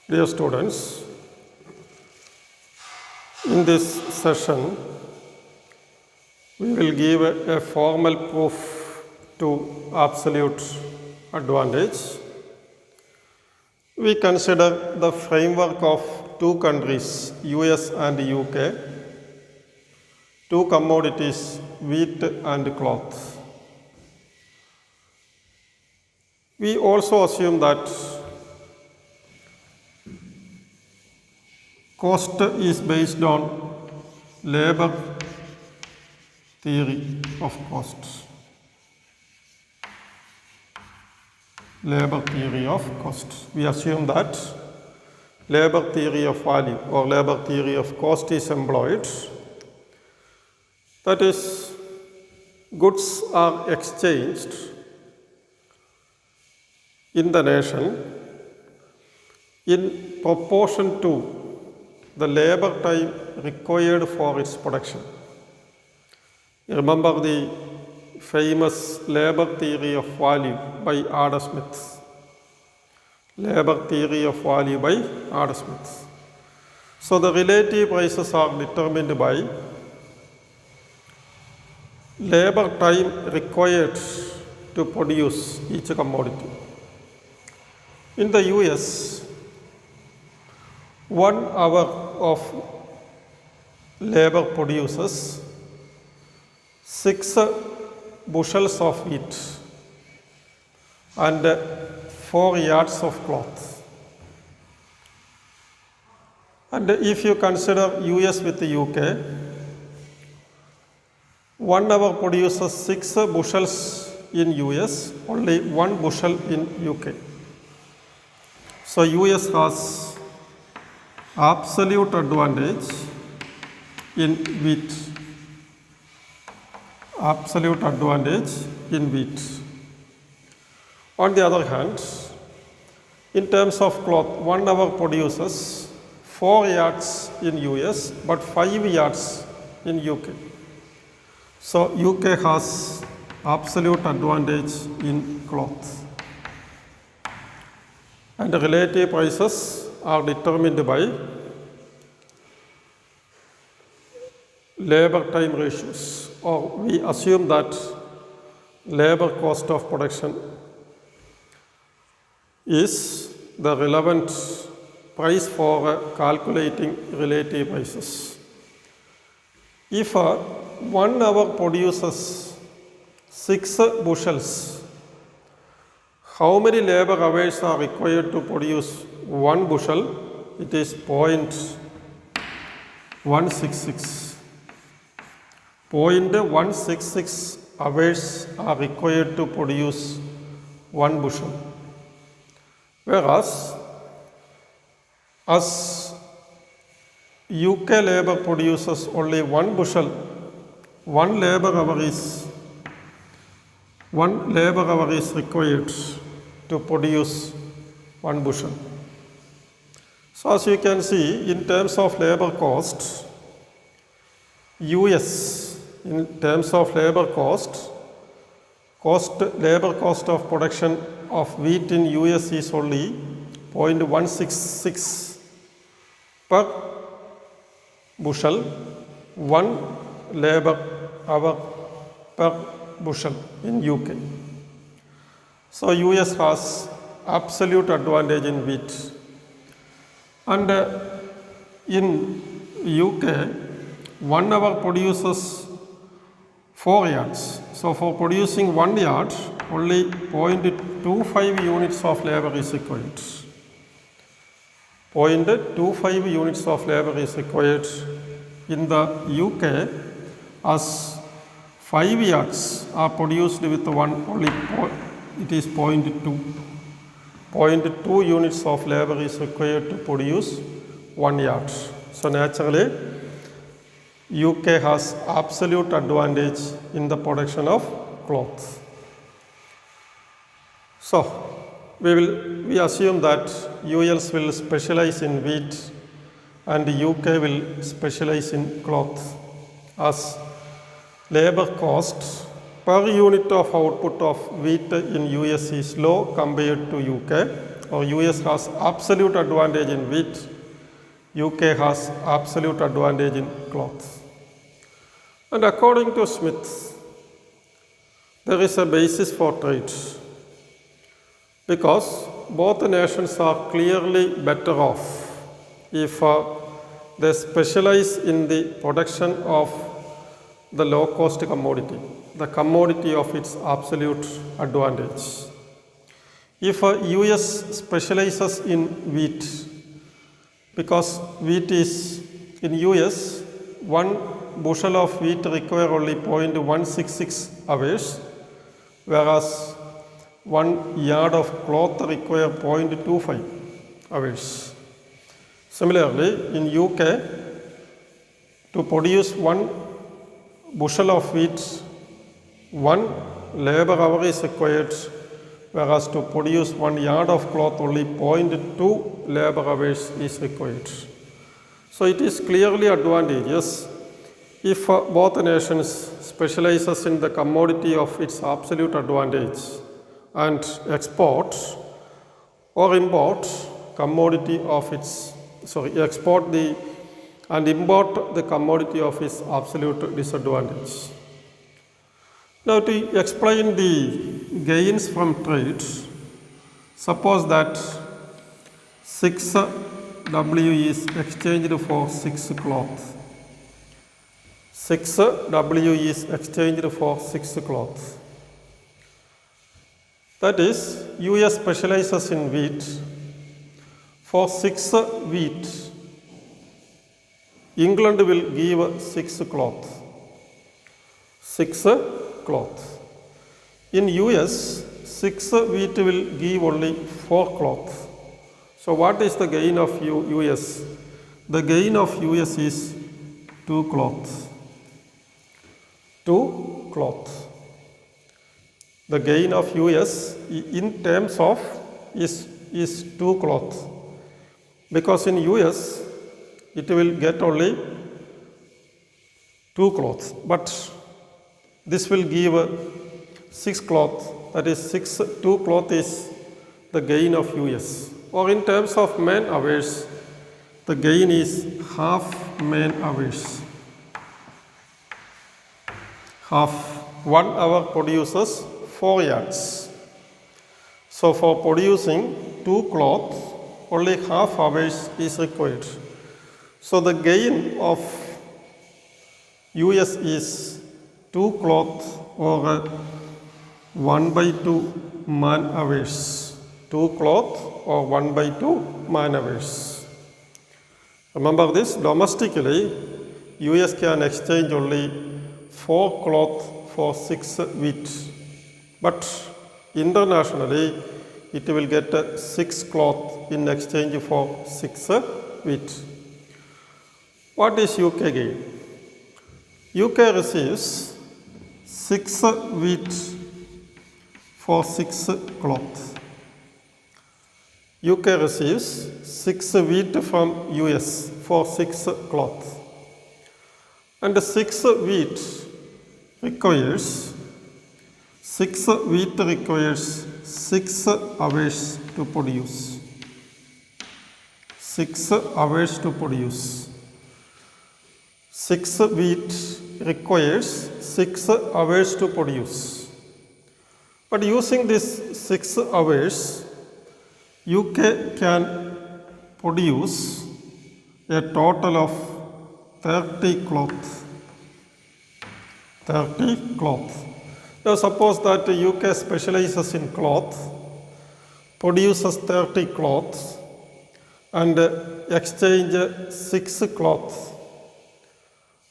Dear students, in this session we will give a formal proof to absolute advantage. We consider the framework of two countries, US and UK, two commodities, wheat and cloth. We also assume that cost is based on labor theory of cost. Labor theory of cost. We assume that labor theory of value or labor theory of cost is employed. That is, goods are exchanged in the nation in proportion to the labor time required for its production. You remember the famous labor theory of value by Adam Smith. Labor theory of value by Adam Smith. So the relative prices are determined by labor time required to produce each commodity. In the US, 1 hour of labor produces 6 bushels of wheat and 4 yards of cloth. And if you consider US with the UK, 1 hour produces 6 bushels in US, only 1 bushel in UK. So US has absolute advantage in wheat. Absolute advantage in wheat. On the other hand, in terms of cloth, 1 hour produces 4 yards in US but 5 yards in UK. So UK has absolute advantage in cloth. And the relative prices are determined by labor time ratios, or we assume that labor cost of production is the relevant price for calculating relative prices. If 1 hour produces 6 bushels, how many labor hours are required to produce 1 bushel? It is 0.166. 0.166 hours are required to produce 1 bushel. Whereas, as UK labor produces only 1 bushel, 1 labor hour is required to produce 1 bushel. So as you can see, in terms of labor cost, US, in terms of labor cost, labor cost of production of wheat in US is only 0.166 per bushel, 1 labor hour per bushel in UK. So US has absolute advantage in wheat. And in UK, 1 hour produces 4 yards. So for producing 1 yard, only 0.25 units of labor is required. 0.25 units of labor is required. In the UK, as 5 yards are produced with it is 0.2. 0.2 units of labor is required to produce 1 yard. So naturally, UK has absolute advantage in the production of cloth. So we assume that US will specialize in wheat and UK will specialize in cloth, as labor cost per unit of output of wheat in US is low compared to UK, or US has absolute advantage in wheat, UK has absolute advantage in cloth. And according to Smith, there is a basis for trade because both nations are clearly better off if they specialize in the production of the low-cost commodity, the commodity of its absolute advantage. If US specializes in wheat, because wheat is in US, 1 bushel of wheat require only 0.166 hours, whereas 1 yard of cloth require 0.25 hours. Similarly, in UK, to produce 1 bushel of wheat, 1 labor hour is required, whereas to produce 1 yard of cloth, only 0.2 labor hours is required. So it is clearly advantageous if both nations specializes in the commodity of its absolute advantage and export or import commodity of its, export the and import the commodity of its absolute disadvantage. Now to explain the gains from trade, suppose that 6 W is exchanged for 6 cloth. 6 W is exchanged for 6 cloth. That is, US specializes in wheat. For 6 wheat, England will give 6 cloth. 6 cloth. In US, 6 wheat will give only 4 cloth. So what is the gain of US? The gain of US is 2 cloth. 2 cloth. The gain of US in terms of is 2 cloth. Because in US, it will get only 2 cloths, but this will give 6 cloth, that is 2 cloth is the gain of US. Or in terms of man hours, the gain is half man hours. Half 1 hour produces 4 yards. So for producing 2 cloth, only half hours is required. So the gain of US is 2 cloth or 1/2 man hours. 2 cloth or 1/2 man hours. Remember this, domestically US can exchange only 4 cloth for 6 wheat. But internationally it will get 6 cloth in exchange for 6 wheat. What is UK gain? UK receives 6 wheat for 6 cloth. UK receives 6 wheat from US for 6 cloth. And 6 wheat requires 6 hours to produce. 6 hours to produce. 6 wheat requires 6 hours to produce. But using this 6 hours, UK can produce a total of 30 cloth. 30 cloth. Now suppose that UK specializes in cloth, produces 30 cloths and exchange 6 cloth.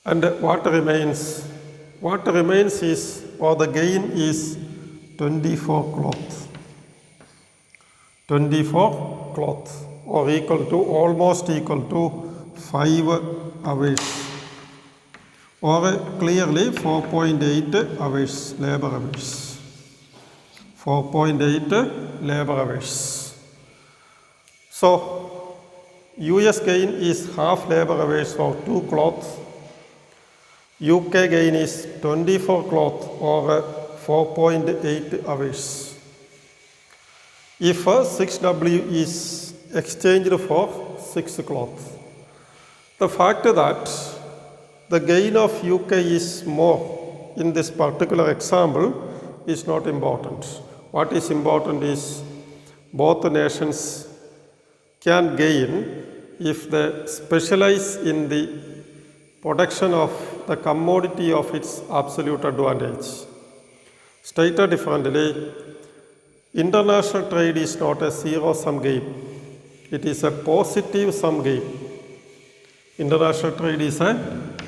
And what remains? What remains is, or the gain is 24 cloth. 24 cloth or almost equal to 5 hours. Or clearly 4.8 hours, labor hours. 4.8 labor hours. So US gain is half labor hours for 2 cloth. UK gain is 24 cloth or 4.8 hours. if 6W is exchanged for 6 cloth. The fact that the gain of UK is more in this particular example is not important. What is important is both nations can gain if they specialize in the production of the commodity of its absolute advantage. Stated differently, international trade is not a zero-sum game. It is a positive-sum game. International trade is a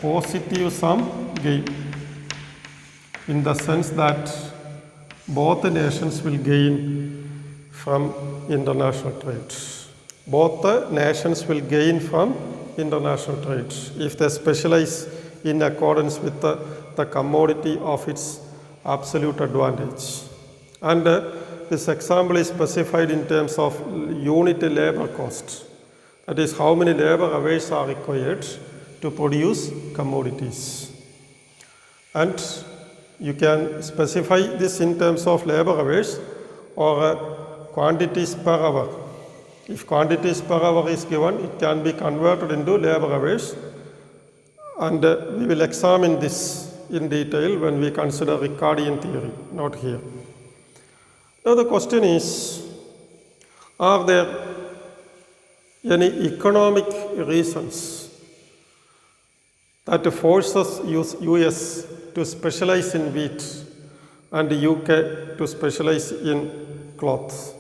positive-sum game in the sense that both nations will gain from international trade. Both nations will gain from international trade if they specialize in accordance with the commodity of its absolute advantage. And this example is specified in terms of unit labor cost. That is, how many labor hours are required to produce commodities. And you can specify this in terms of labor hours or quantities per hour. If quantities per hour is given, it can be converted into labor hours. And we will examine this in detail when we consider Ricardian theory, not here. Now the question is, are there any economic reasons that forces US to specialize in wheat and UK to specialize in cloth?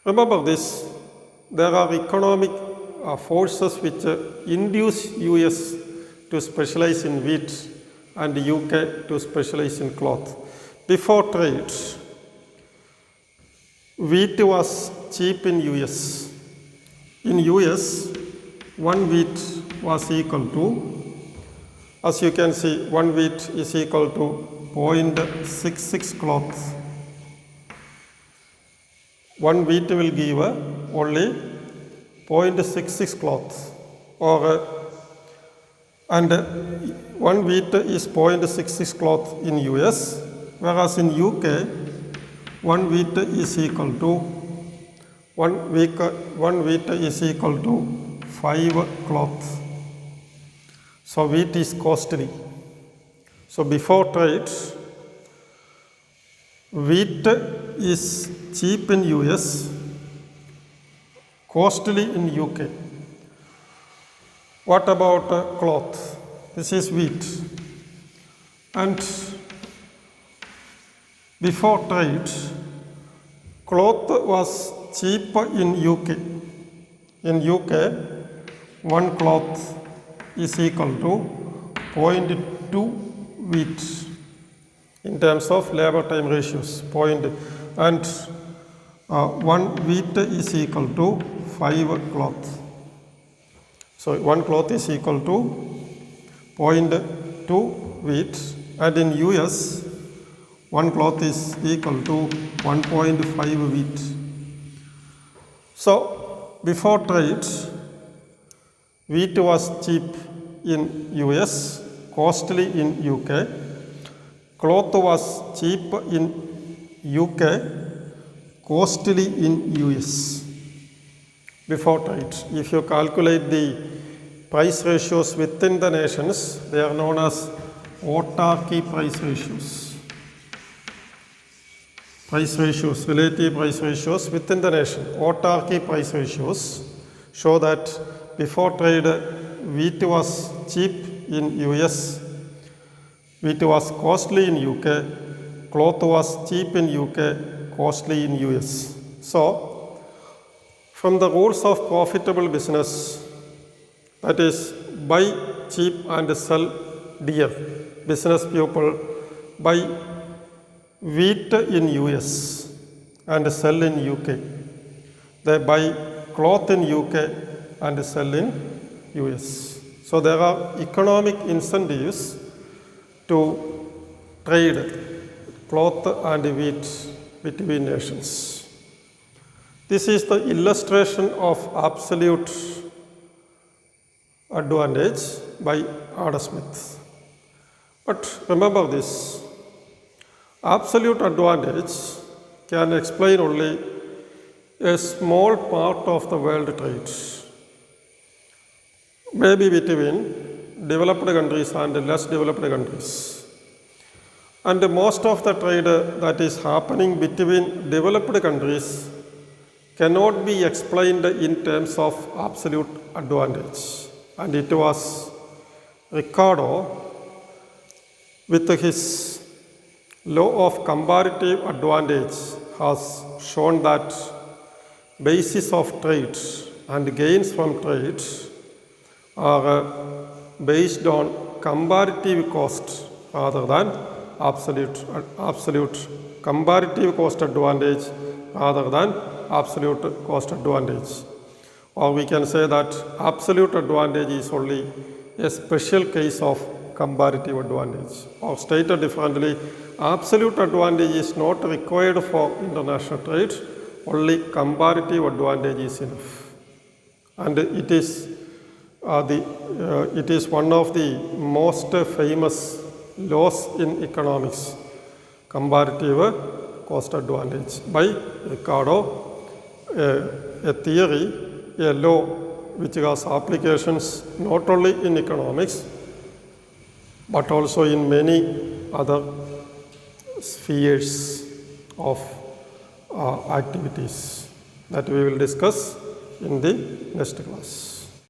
Remember this, there are economic forces which induce US to specialize in wheat and UK to specialize in cloth. Before trade, wheat was cheap in US. In US, one wheat was equal to, as you can see, one wheat is equal to 0.66 cloth. One wheat will give only 0.66 cloth, and one wheat is 0.66 cloth in US, whereas in UK, one wheat is equal to one wheat is equal to 5 cloth. So wheat is costly. So before trade, wheat is cheap in US, costly in UK. What about cloth? This is wheat. And before trade, cloth was cheap in UK. In UK, one cloth is equal to 0.2 wheat in terms of labor time ratios. And one wheat is equal to 5 cloth. So one cloth is equal to 0.2 wheat, and in US, one cloth is equal to 1.5 wheat. So before trade, wheat was cheap in US, costly in UK. Cloth was cheap in UK, costly in US. Before trade, if you calculate the price ratios within the nations, they are known as autarky price ratios. Price ratios, relative price ratios within the nation. Autarky price ratios show that before trade, wheat was cheap in US, wheat was costly in UK, cloth was cheap in UK, costly in US. So, from the rules of profitable business, that is, buy cheap and sell dear, business people buy wheat in US and sell in UK. They buy cloth in UK and sell in US. So there are economic incentives to trade cloth and wheat between nations. This is the illustration of absolute advantage by Adam Smith. But remember this, absolute advantage can explain only a small part of the world trade, maybe between developed countries and less developed countries. And most of the trade that is happening between developed countries cannot be explained in terms of absolute advantage. And it was Ricardo, with his law of comparative advantage, has shown that basis of trade and gains from trade are based on comparative cost rather than absolute comparative cost advantage rather than absolute cost advantage. Or we can say that absolute advantage is only a special case of comparative advantage. Or stated differently, absolute advantage is not required for international trade, only comparative advantage is enough. And it is one of the most famous laws in economics, comparative cost advantage, by Ricardo, a theory, a law which has applications not only in economics but also in many other spheres of activities that we will discuss in the next class.